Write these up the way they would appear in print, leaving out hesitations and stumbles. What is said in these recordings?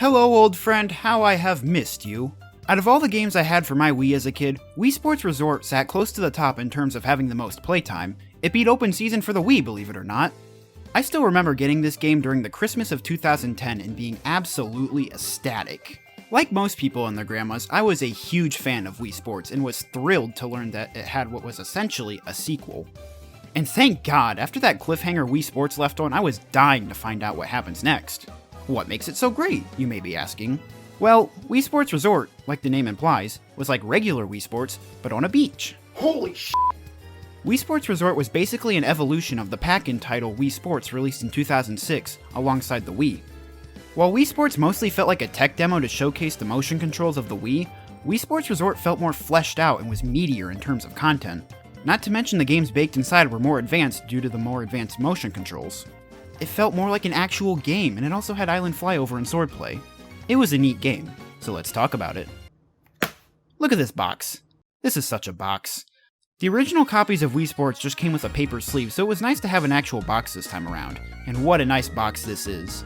Hello old friend, how I have missed you. Out of all the games I had for my Wii as a kid, Wii Sports Resort sat close to the top in terms of having the most playtime. It beat Open Season for the Wii, believe it or not. I still remember getting this game during the Christmas of 2010 and being absolutely ecstatic. Like most people and their grandmas, I was a huge fan of Wii Sports and was thrilled to learn that it had what was essentially a sequel. And thank God, after that cliffhanger Wii Sports left on, I was dying to find out what happens next. What makes it so great, you may be asking? Well, Wii Sports Resort, like the name implies, was like regular Wii Sports, but on a beach. Holy sh**! Wii Sports Resort was basically an evolution of the pack-in title Wii Sports released in 2006, alongside the Wii. While Wii Sports mostly felt like a tech demo to showcase the motion controls of the Wii, Wii Sports Resort felt more fleshed out and was meatier in terms of content. Not to mention the games baked inside were more advanced due to the more advanced motion controls. It felt more like an actual game, and it also had island flyover and swordplay. It was a neat game, so let's talk about it. Look at this box. This is such a box. The original copies of Wii Sports just came with a paper sleeve, so it was nice to have an actual box this time around. And what a nice box this is.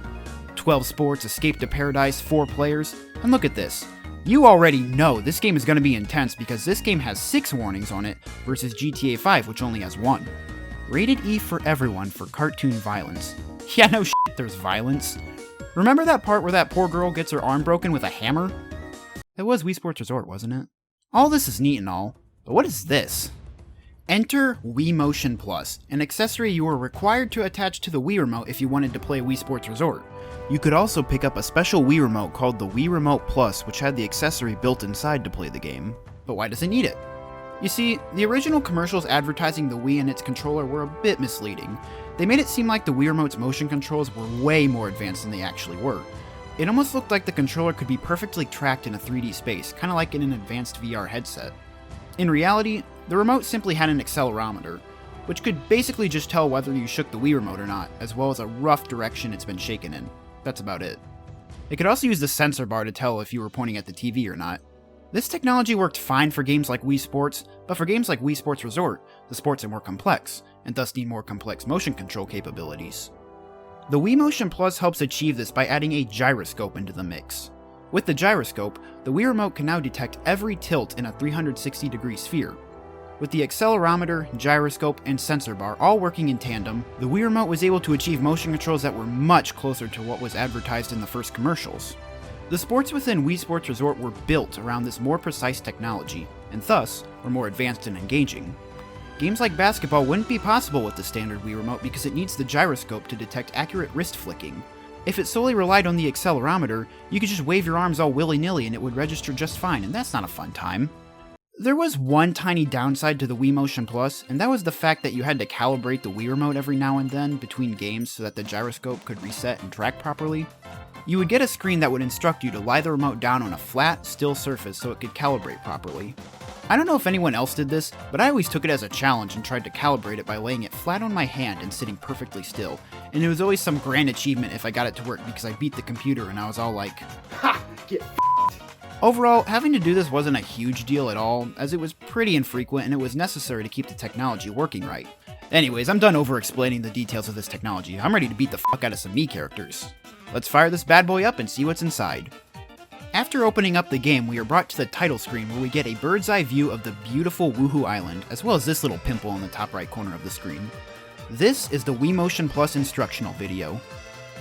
12 sports, Escape to Paradise, 4 players, and look at this. You already know this game is going to be intense because this game has 6 warnings on it versus GTA 5, which only has 1. Rated E for everyone for cartoon violence. Yeah, no shit, there's violence. Remember that part where that poor girl gets her arm broken with a hammer? That was Wii Sports Resort, wasn't it? All this is neat and all, but what is this? Enter Wii Motion Plus, an accessory you were required to attach to the Wii Remote if you wanted to play Wii Sports Resort. You could also pick up a special Wii Remote called the Wii Remote Plus, which had the accessory built inside to play the game. But why does it need it? You see, the original commercials advertising the Wii and its controller were a bit misleading. They made it seem like the Wii Remote's motion controls were way more advanced than they actually were. It almost looked like the controller could be perfectly tracked in a 3D space, kinda like in an advanced VR headset. In reality, the remote simply had an accelerometer, which could basically just tell whether you shook the Wii Remote or not, as well as a rough direction it's been shaken in. That's about it. It could also use the sensor bar to tell if you were pointing at the TV or not. This technology worked fine for games like Wii Sports, but for games like Wii Sports Resort, the sports are more complex, and thus need more complex motion control capabilities. The Wii Motion Plus helps achieve this by adding a gyroscope into the mix. With the gyroscope, the Wii Remote can now detect every tilt in a 360-degree sphere. With the accelerometer, gyroscope, and sensor bar all working in tandem, the Wii Remote was able to achieve motion controls that were much closer to what was advertised in the first commercials. The sports within Wii Sports Resort were built around this more precise technology, and thus, were more advanced and engaging. Games like basketball wouldn't be possible with the standard Wii Remote because it needs the gyroscope to detect accurate wrist flicking. If it solely relied on the accelerometer, you could just wave your arms all willy-nilly and it would register just fine, and that's not a fun time. There was one tiny downside to the Wii Motion Plus, and that was the fact that you had to calibrate the Wii Remote every now and then between games so that the gyroscope could reset and track properly. You would get a screen that would instruct you to lie the remote down on a flat, still surface so it could calibrate properly. I don't know if anyone else did this, but I always took it as a challenge and tried to calibrate it by laying it flat on my hand and sitting perfectly still, and it was always some grand achievement if I got it to work because I beat the computer and I was all like, Ha! Get Overall, having to do this wasn't a huge deal at all, as it was pretty infrequent and it was necessary to keep the technology working right. Anyways, I'm done over-explaining the details of this technology. I'm ready to beat the fuck out of some Mii characters. Let's fire this bad boy up and see what's inside. After opening up the game, we are brought to the title screen where we get a bird's eye view of the beautiful Woohoo Island, as well as this little pimple in the top right corner of the screen. This is the Wii Motion Plus instructional video.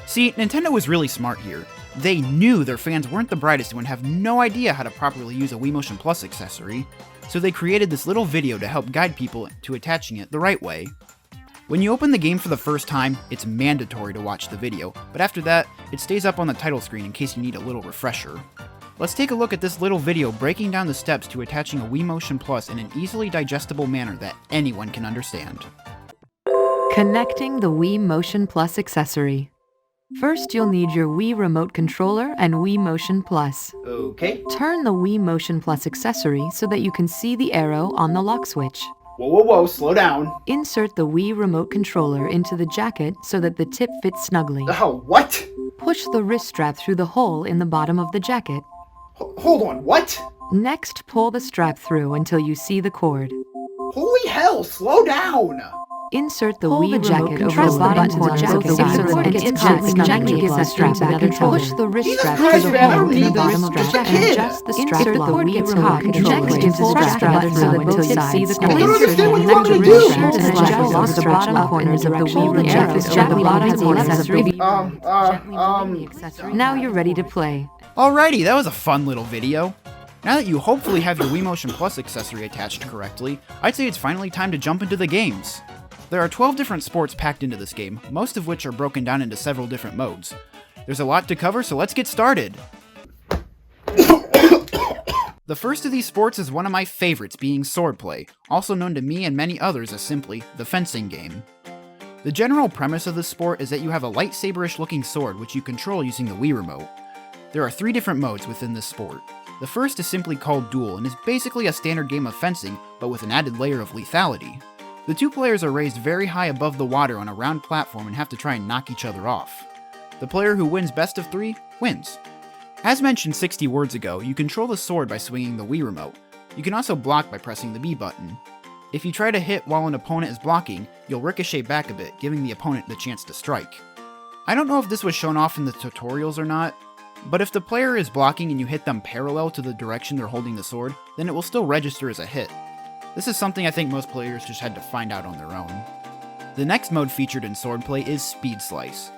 See, Nintendo was really smart here. They knew their fans weren't the brightest and would have no idea how to properly use a Wii Motion Plus accessory, so they created this little video to help guide people to attaching it the right way. When you open the game for the first time, it's mandatory to watch the video, but after that, it stays up on the title screen in case you need a little refresher. Let's take a look at this little video breaking down the steps to attaching a Wii Motion Plus in an easily digestible manner that anyone can understand. Connecting the Wii Motion Plus accessory. First, you'll need your Wii Remote controller and Wii Motion Plus. Okay. Turn the Wii Motion Plus accessory so that you can see the arrow on the lock switch. Whoa, slow down. Insert the Wii Remote controller into the jacket so that the tip fits snugly. Oh, what? Push the wrist strap through the hole in the bottom of the jacket. Hold on, what? Next, pull the strap through until you see the cord. Holy hell, slow down! Insert the Hold Wii the remote jacket over over the the bottom buttons corners on of the both Wii sides. remote It and gets jack hot, the jack jacket gives plus us strap strap back back control. control. Push the wrist Jesus strap Christ, to the man, I hole don't in the need this. bottom I'm just strap a and kid. adjust the Insert strap the lock. cord gets hot, Control jack where gives you us pull the strap strap back so so that that both both hips hips see the see the cord. I don't cord. understand what you want me to Connect do. the shirt and Adjust adjust the over the stretch bottom lock corners of the direction. Wii The remote arrows and jack the the bottom bottom corners of the accessory. Wii. Gently moving the accessory. Now you're ready to play. Alrighty, that was a fun little video. Now that you hopefully have your Wii Motion Plus accessory attached correctly, I'd say it's finally time to jump into the games. There are 12 different sports packed into this game, most of which are broken down into several different modes. There's a lot to cover, so let's get started! The first of these sports is one of my favorites, being Swordplay, also known to me and many others as simply the fencing game. The general premise of this sport is that you have a lightsaber-ish looking sword which you control using the Wii remote. There are 3 different modes within this sport. The first is simply called Duel and is basically a standard game of fencing, but with an added layer of lethality. The 2 players are raised very high above the water on a round platform and have to try and knock each other off. The player who wins best of 3 wins. As mentioned 60 words ago, you control the sword by swinging the Wii remote. You can also block by pressing the B button. If you try to hit while an opponent is blocking, you'll ricochet back a bit, giving the opponent the chance to strike. I don't know if this was shown off in the tutorials or not, but if the player is blocking and you hit them parallel to the direction they're holding the sword, then it will still register as a hit. This is something I think most players just had to find out on their own. The next mode featured in Swordplay is Speed Slice.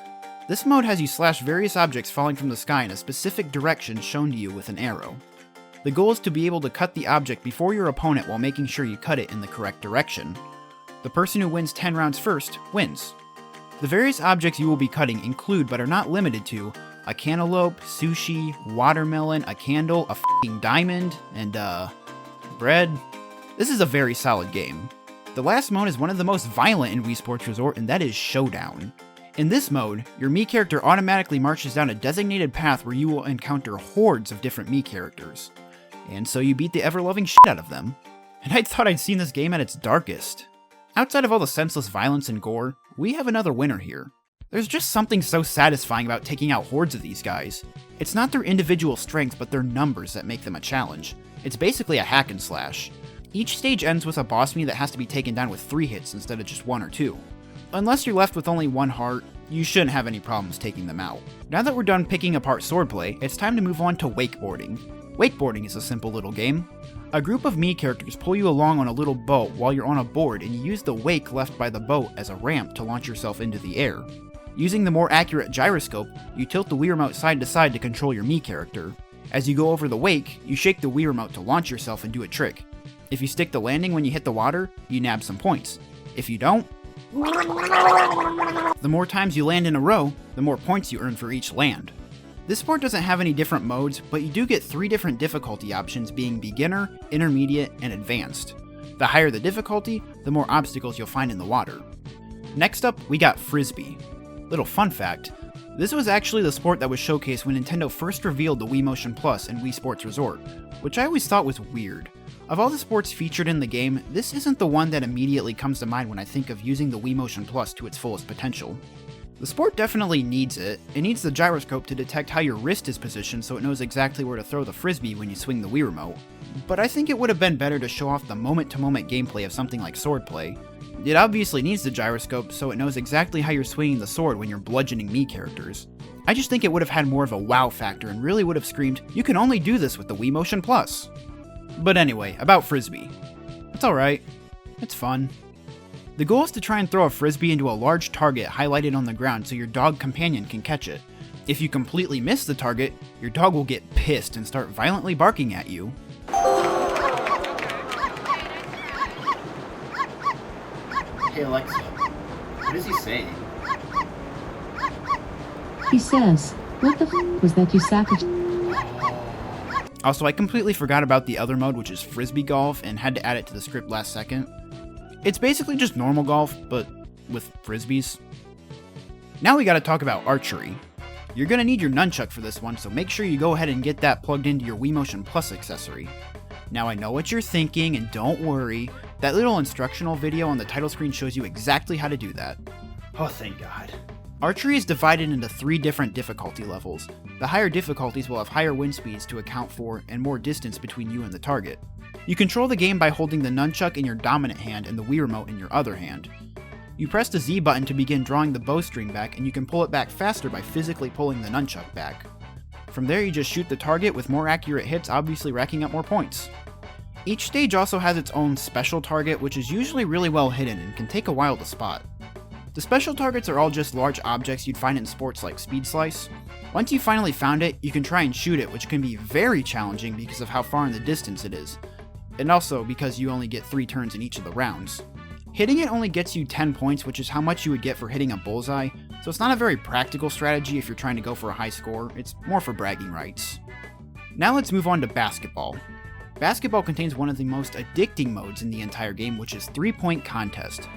This mode has you slash various objects falling from the sky in a specific direction shown to you with an arrow. The goal is to be able to cut the object before your opponent while making sure you cut it in the correct direction. The person who wins 10 rounds first wins. The various objects you will be cutting include but are not limited to a cantaloupe, sushi, watermelon, a candle, a f***ing diamond, and bread. This is a very solid game. The last mode is one of the most violent in Wii Sports Resort, and that is Showdown. In this mode, your Mii character automatically marches down a designated path where you will encounter hordes of different Mii characters. And so you beat the ever-loving shit out of them. And I thought I'd seen this game at its darkest. Outside of all the senseless violence and gore, we have another winner here. There's just something so satisfying about taking out hordes of these guys. It's not their individual strength, but their numbers that make them a challenge. It's basically a hack and slash. Each stage ends with a boss Mii that has to be taken down with 3 hits instead of just 1 or 2. Unless you're left with only 1 heart, you shouldn't have any problems taking them out. Now that we're done picking apart Swordplay, it's time to move on to wakeboarding. Wakeboarding is a simple little game. A group of Mii characters pull you along on a little boat while you're on a board, and you use the wake left by the boat as a ramp to launch yourself into the air. Using the more accurate gyroscope, you tilt the Wii remote side to side to control your Mii character. As you go over the wake, you shake the Wii remote to launch yourself and do a trick. If you stick the landing when you hit the water, you nab some points. If you don't, the more times you land in a row, the more points you earn for each land. This sport doesn't have any different modes, but you do get 3 different difficulty options, being beginner, intermediate, and advanced. The higher the difficulty, the more obstacles you'll find in the water. Next up, we got frisbee. Little fun fact, this was actually the sport that was showcased when Nintendo first revealed the Wii Motion Plus and Wii Sports Resort, which I always thought was weird. Of all the sports featured in the game, this isn't the one that immediately comes to mind when I think of using the Wii Motion Plus to its fullest potential. The sport definitely needs it. It needs the gyroscope to detect how your wrist is positioned so it knows exactly where to throw the frisbee when you swing the Wii remote. But I think it would have been better to show off the moment-to-moment gameplay of something like Swordplay. It obviously needs the gyroscope so it knows exactly how you're swinging the sword when you're bludgeoning Mii characters. I just think it would have had more of a wow factor and really would have screamed, "You can only do this with the Wii Motion Plus!" But anyway, about frisbee. It's alright. It's fun. The goal is to try and throw a frisbee into a large target highlighted on the ground so your dog companion can catch it. If you completely miss the target, your dog will get pissed and start violently barking at you. Hey Alexa, what is he saying? He says, "What the f was that, you sack of Also, I completely forgot about the other mode, which is frisbee golf, and had to add it to the script last second. It's basically just normal golf, but with frisbees. Now we gotta talk about archery. You're gonna need your nunchuck for this one, so make sure you go ahead and get that plugged into your Wii Motion Plus accessory. Now I know what you're thinking, and don't worry, that little instructional video on the title screen shows you exactly how to do that. Oh, thank God. Archery is divided into 3 different difficulty levels. The higher difficulties will have higher wind speeds to account for and more distance between you and the target. You control the game by holding the nunchuck in your dominant hand and the Wii remote in your other hand. You press the Z button to begin drawing the bowstring back, and you can pull it back faster by physically pulling the nunchuck back. From there, you just shoot the target with more accurate hits, obviously racking up more points. Each stage also has its own special target, which is usually really well hidden and can take a while to spot. The special targets are all just large objects you'd find in sports like Speed Slice. Once you finally found it, you can try and shoot it, which can be very challenging because of how far in the distance it is, and also because you only get 3 turns in each of the rounds. Hitting it only gets you 10 points, which is how much you would get for hitting a bullseye, so it's not a very practical strategy if you're trying to go for a high score, it's more for bragging rights. Now let's move on to basketball. Basketball contains one of the most addicting modes in the entire game, which is 3-point contest.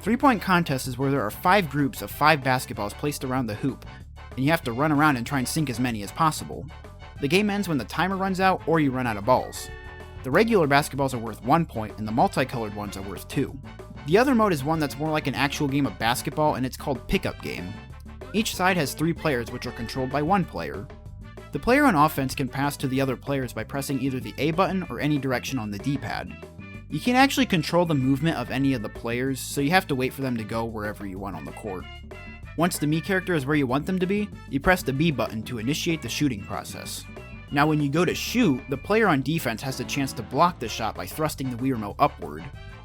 3-point contest is where there are 5 groups of 5 basketballs placed around the hoop, and you have to run around and try and sink as many as possible. The game ends when the timer runs out or you run out of balls. The regular basketballs are worth 1 point, and the multicolored ones are worth 2. The other mode is one that's more like an actual game of basketball, and it's called Pickup Game. Each side has 3 players, which are controlled by 1 player. The player on offense can pass to the other players by pressing either the A button or any direction on the D-pad. You can't actually control the movement of any of the players, so you have to wait for them to go wherever you want on the court. Once the Mii character is where you want them to be, you press the B button to initiate the shooting process. Now when you go to shoot, the player on defense has the chance to block the shot by thrusting the Wii Remote upward.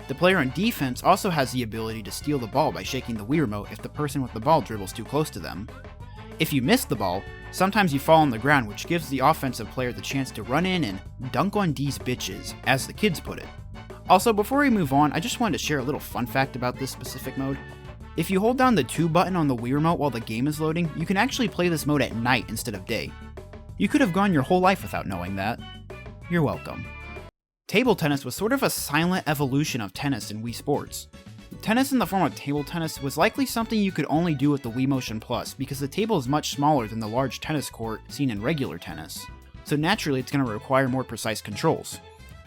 The player on defense also has the ability to steal the ball by shaking the Wii Remote if the person with the ball dribbles too close to them. If you miss the ball, sometimes you fall on the ground, which gives the offensive player the chance to run in and dunk on these bitches, as the kids put it. Also, before we move on, I just wanted to share a little fun fact about this specific mode. If you hold down the 2 button on the Wii Remote while the game is loading, you can actually play this mode at night instead of day. You could have gone your whole life without knowing that. You're welcome. Table tennis was sort of a silent evolution of tennis in Wii Sports. Tennis in the form of table tennis was likely something you could only do with the Wii Motion Plus because the table is much smaller than the large tennis court seen in regular tennis, so naturally it's going to require more precise controls.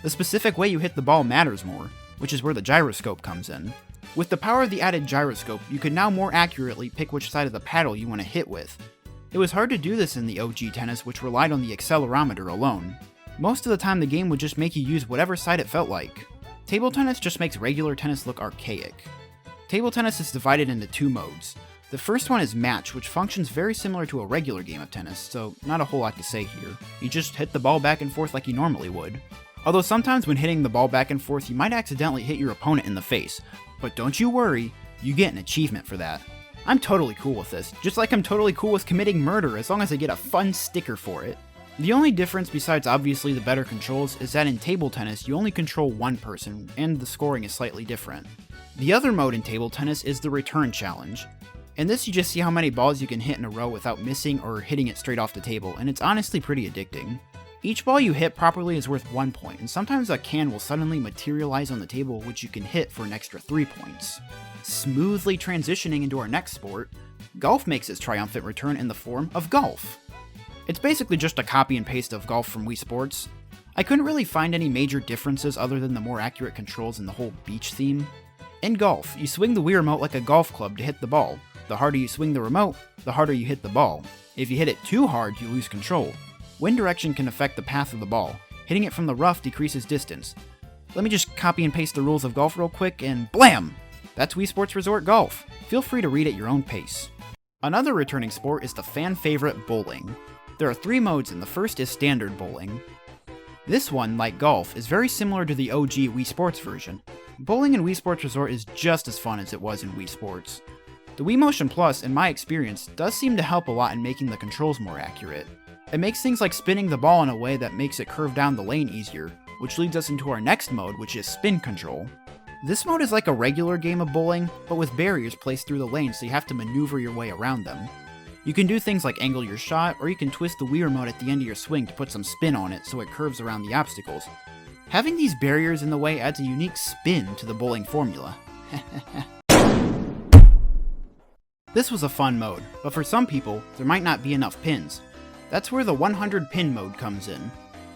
The specific way you hit the ball matters more, which is where the gyroscope comes in. With the power of the added gyroscope, you can now more accurately pick which side of the paddle you want to hit with. It was hard to do this in the OG tennis, which relied on the accelerometer alone. Most of the time the game would just make you use whatever side it felt like. Table tennis just makes regular tennis look archaic. Table tennis is divided into 2 modes. The first one is match, which functions very similar to a regular game of tennis, so not a whole lot to say here. You just hit the ball back and forth like you normally would. Although sometimes when hitting the ball back and forth, you might accidentally hit your opponent in the face. But don't you worry, you get an achievement for that. I'm totally cool with this, just like I'm totally cool with committing murder as long as I get a fun sticker for it. The only difference besides obviously the better controls is that in table tennis you only control 1 person, and the scoring is slightly different. The other mode in table tennis is the return challenge. In this you just see how many balls you can hit in a row without missing or hitting it straight off the table, and it's honestly pretty addicting. Each ball you hit properly is worth 1 point, and sometimes a can will suddenly materialize on the table which you can hit for an extra 3 points. Smoothly transitioning into our next sport, golf makes its triumphant return in the form of golf. It's basically just a copy and paste of golf from Wii Sports. I couldn't really find any major differences other than the more accurate controls and the whole beach theme. In golf, you swing the Wii Remote like a golf club to hit the ball. The harder you swing the remote, the harder you hit the ball. If you hit it too hard, you lose control. Wind direction can affect the path of the ball. Hitting it from the rough decreases distance. Let me just copy and paste the rules of golf real quick and blam! That's Wii Sports Resort Golf. Feel free to read at your own pace. Another returning sport is the fan favorite bowling. There are 3 modes, and the first is standard bowling. This one, like golf, is very similar to the OG Wii Sports version. Bowling in Wii Sports Resort is just as fun as it was in Wii Sports. The Wii Motion Plus, in my experience, does seem to help a lot in making the controls more accurate. It makes things like spinning the ball in a way that makes it curve down the lane easier, which leads us into our next mode, which is spin control. This mode is like a regular game of bowling, but with barriers placed through the lane so you have to maneuver your way around them. You can do things like angle your shot, or you can twist the Wii Remote at the end of your swing to put some spin on it so it curves around the obstacles. Having these barriers in the way adds a unique spin to the bowling formula. This was a fun mode, but for some people, there might not be enough pins. That's where the 100 pin mode comes in.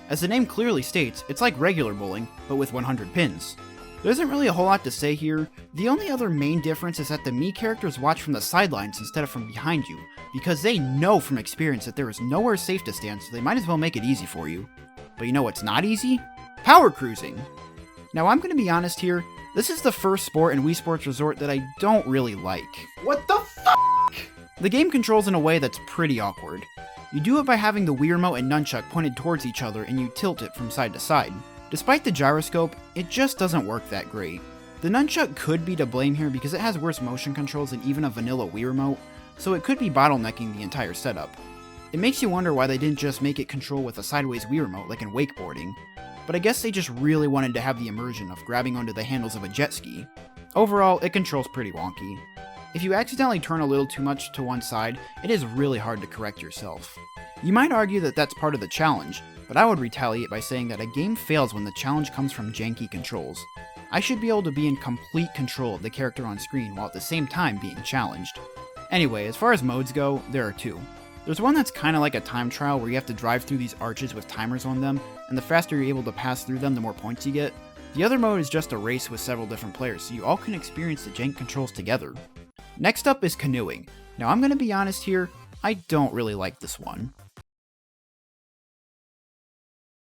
As the name clearly states, it's like regular bowling, but with 100 pins. There isn't really a whole lot to say here. The only other main difference is that the Mii characters watch from the sidelines instead of from behind you, because they know from experience that there is nowhere safe to stand, so they might as well make it easy for you. But you know what's not easy? Power cruising! Now I'm going to be honest here, This is the first sport in Wii Sports Resort that I don't really like. What the f***? The game controls in a way that's pretty awkward. You do it by having the Wii Remote and Nunchuck pointed towards each other and you tilt it from side to side. Despite the gyroscope, it just doesn't work that great. The Nunchuck could be to blame here because it has worse motion controls than even a vanilla Wii Remote, so it could be bottlenecking the entire setup. It makes you wonder why they didn't just make it control with a sideways Wii Remote like in wakeboarding, but I guess they just really wanted to have the immersion of grabbing onto the handles of a jet ski. Overall, it controls pretty wonky. If you accidentally turn a little too much to one side, it is really hard to correct yourself. You might argue that that's part of the challenge, but I would retaliate by saying that a game fails when the challenge comes from janky controls. I should be able to be in complete control of the character on screen while at the same time being challenged. Anyway, as far as modes go, there are two. There's one that's kinda like a time trial where you have to drive through these arches with timers on them, and the faster you're able to pass through them, the more points you get. The other mode is just a race with several different players, so you all can experience the jank controls together. Next up is canoeing. Now I'm gonna be honest here, I don't really like this one.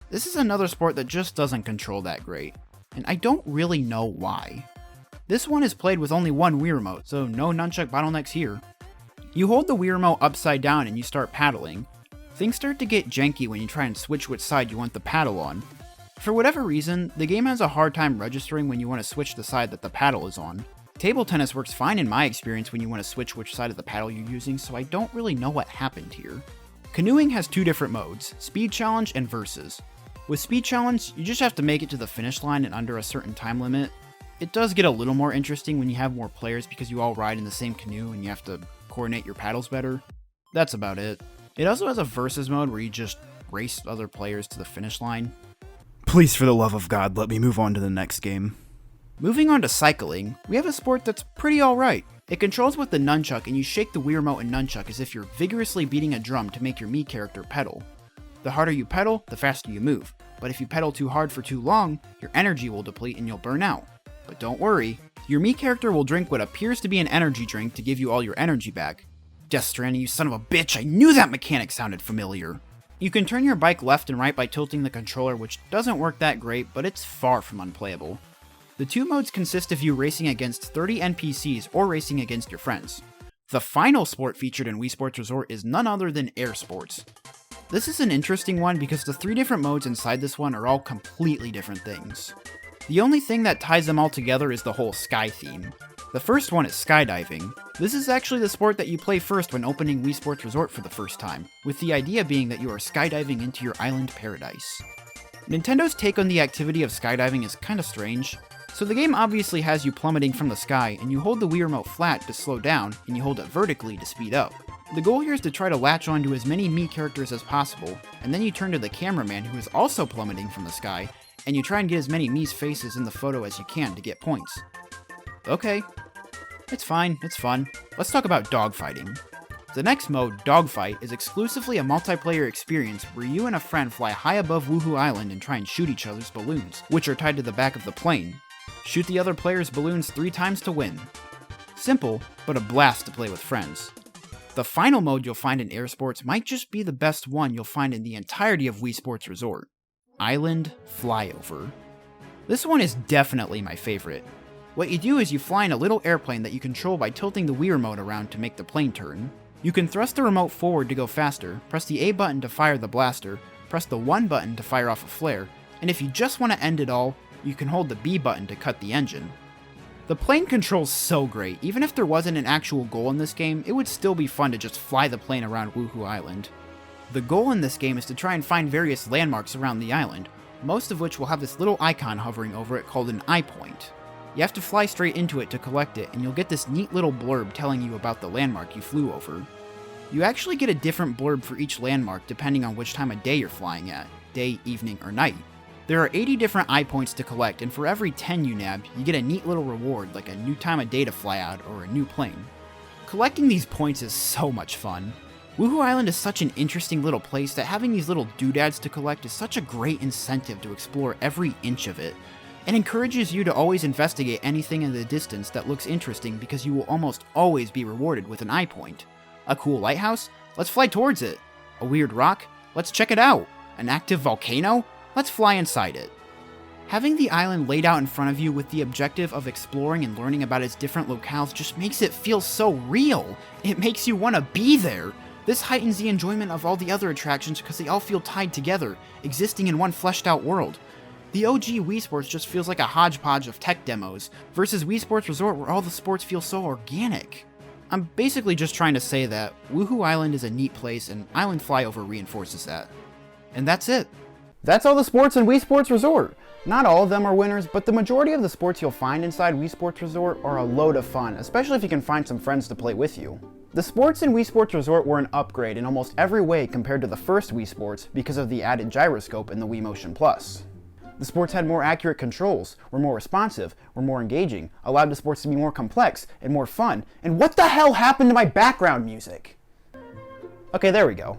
This is another sport that just doesn't control that great, and I don't really know why. This one is played with only one Wii Remote, so no nunchuck bottlenecks here. You hold the Wii Remote upside down and you start paddling. Things start to get janky when you try and switch which side you want the paddle on. For whatever reason, the game has a hard time registering when you want to switch the side that the paddle is on. Table tennis works fine in my experience when you want to switch which side of the paddle you're using, so I don't really know what happened here. Canoeing has two different modes, Speed Challenge and Versus. With Speed Challenge, you just have to make it to the finish line in under a certain time limit. It does get a little more interesting when you have more players because you all ride in the same canoe and you have to coordinate your paddles better. That's about it. It also has a Versus mode where you just race other players to the finish line. Please, for the love of God, let me move on to the next game. Moving on to cycling, we have a sport that's pretty alright. It controls with the nunchuck and you shake the Wii Remote and nunchuck as if you're vigorously beating a drum to make your Mii character pedal. The harder you pedal, the faster you move, but if you pedal too hard for too long, your energy will deplete and you'll burn out. But don't worry, your Mii character will drink what appears to be an energy drink to give you all your energy back. Death Stranding, you son of a bitch, I knew that mechanic sounded familiar. You can turn your bike left and right by tilting the controller, which doesn't work that great, but it's far from unplayable. The two modes consist of you racing against 30 NPCs or racing against your friends. The final sport featured in Wii Sports Resort is none other than air sports. This is an interesting one because the three different modes inside this one are all completely different things. The only thing that ties them all together is the whole sky theme. The first one is skydiving. This is actually the sport that you play first when opening Wii Sports Resort for the first time, with the idea being that you are skydiving into your island paradise. Nintendo's take on the activity of skydiving is kinda strange. So the game obviously has you plummeting from the sky, and you hold the Wii Remote flat to slow down, and you hold it vertically to speed up. The goal here is to try to latch onto as many Mii characters as possible, and then you turn to the cameraman who is also plummeting from the sky, and you try and get as many Mii's faces in the photo as you can to get points. Okay. It's fine, it's fun. Let's talk about dogfighting. The next mode, Dogfight, is exclusively a multiplayer experience where you and a friend fly high above Woohoo Island and try and shoot each other's balloons, which are tied to the back of the plane. Shoot the other player's balloons 3 times to win. Simple, but a blast to play with friends. The final mode you'll find in Air Sports might just be the best one you'll find in the entirety of Wii Sports Resort. Island Flyover. This one is definitely my favorite. What you do is you fly in a little airplane that you control by tilting the Wii Remote around to make the plane turn. You can thrust the remote forward to go faster, press the A button to fire the blaster, press the 1 button to fire off a flare, and if you just want to end it all, you can hold the B button to cut the engine. The plane control's so great, even if there wasn't an actual goal in this game, it would still be fun to just fly the plane around Woohoo Island. The goal in this game is to try and find various landmarks around the island, most of which will have this little icon hovering over it called an eye point. You have to fly straight into it to collect it, and you'll get this neat little blurb telling you about the landmark you flew over. You actually get a different blurb for each landmark depending on which time of day you're flying at, day, evening, or night. There are 80 different eye points to collect, and for every 10 you nab, you get a neat little reward like a new time of day to fly out or a new plane. Collecting these points is so much fun. Woohoo Island is such an interesting little place that having these little doodads to collect is such a great incentive to explore every inch of it, and encourages you to always investigate anything in the distance that looks interesting because you will almost always be rewarded with an eye point. A cool lighthouse? Let's fly towards it. A weird rock? Let's check it out. An active volcano? Let's fly inside it. Having the island laid out in front of you with the objective of exploring and learning about its different locales just makes it feel so real. It makes you want to be there. This heightens the enjoyment of all the other attractions because they all feel tied together, existing in one fleshed out world. The OG Wii Sports just feels like a hodgepodge of tech demos, versus Wii Sports Resort where all the sports feel so organic. I'm basically just trying to say that Woohoo Island is a neat place and Island Flyover reinforces that. And that's it. That's all the sports in Wii Sports Resort. Not all of them are winners, but the majority of the sports you'll find inside Wii Sports Resort are a load of fun, especially if you can find some friends to play with you. The sports in Wii Sports Resort were an upgrade in almost every way compared to the first Wii Sports because of the added gyroscope in the Wii Motion Plus. The sports had more accurate controls, were more responsive, were more engaging, allowed the sports to be more complex and more fun, and what the hell happened to my background music? Okay, there we go.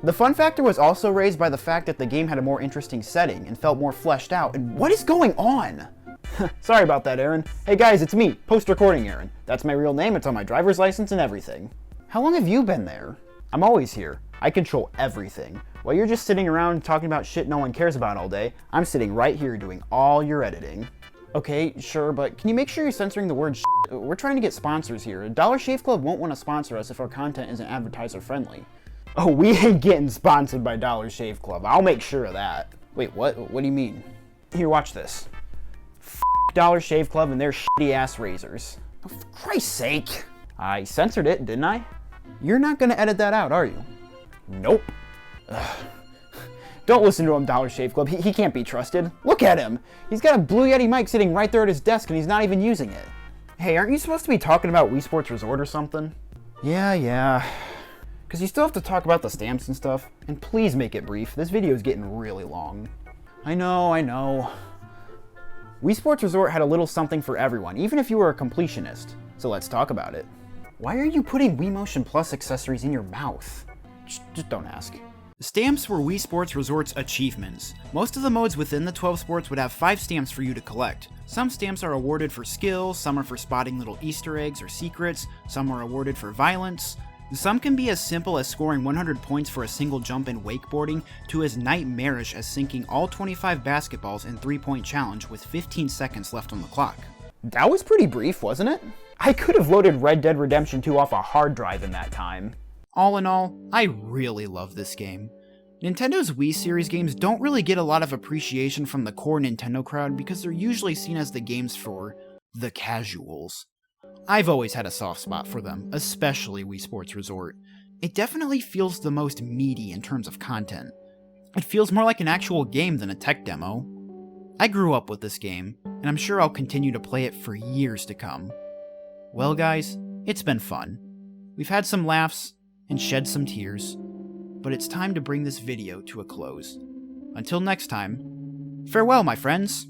The fun factor was also raised by the fact that the game had a more interesting setting and felt more fleshed out, and what is going on? Sorry about that, Aaron. Hey guys, it's me, post-recording Aaron. That's my real name, it's on my driver's license and everything. How long have you been there? I'm always here. I control everything. While you're just sitting around talking about shit no one cares about all day, I'm sitting right here doing all your editing. Okay, sure, but can you make sure you're censoring the word shit? We're trying to get sponsors here. Dollar Shave Club won't want to sponsor us if our content isn't advertiser friendly. Oh, we ain't getting sponsored by Dollar Shave Club. I'll make sure of that. Wait, what? What do you mean? Here, watch this. Dollar Shave Club and their shitty ass razors. Oh, for Christ's sake. I censored it, didn't I? You're not gonna edit that out, are you? Nope. Ugh. Don't listen to him, Dollar Shave Club. He can't be trusted. Look at him. He's got a Blue Yeti mic sitting right there at his desk and he's not even using it. Hey, aren't you supposed to be talking about Wii Sports Resort or something? Yeah. Because you still have to talk about the stamps and stuff. And please make it brief. This video is getting really long. I know. Wii Sports Resort had a little something for everyone, even if you were a completionist. So let's talk about it. Why are you putting Wii Motion Plus accessories in your mouth? Just don't ask. The stamps were Wii Sports Resort's achievements. Most of the modes within the 12 sports would have 5 stamps for you to collect. Some stamps are awarded for skill, some are for spotting little Easter eggs or secrets, some are awarded for violence. Some can be as simple as scoring 100 points for a single jump in wakeboarding to as nightmarish as sinking all 25 basketballs in 3-point challenge with 15 seconds left on the clock. That was pretty brief, wasn't it? I could have loaded Red Dead Redemption 2 off a hard drive in that time. All in all, I really love this game. Nintendo's Wii series games don't really get a lot of appreciation from the core Nintendo crowd because they're usually seen as the games for the casuals. I've always had a soft spot for them, especially Wii Sports Resort. It definitely feels the most meaty in terms of content. It feels more like an actual game than a tech demo. I grew up with this game, and I'm sure I'll continue to play it for years to come. Well guys, it's been fun. We've had some laughs and shed some tears, but it's time to bring this video to a close. Until next time, farewell my friends!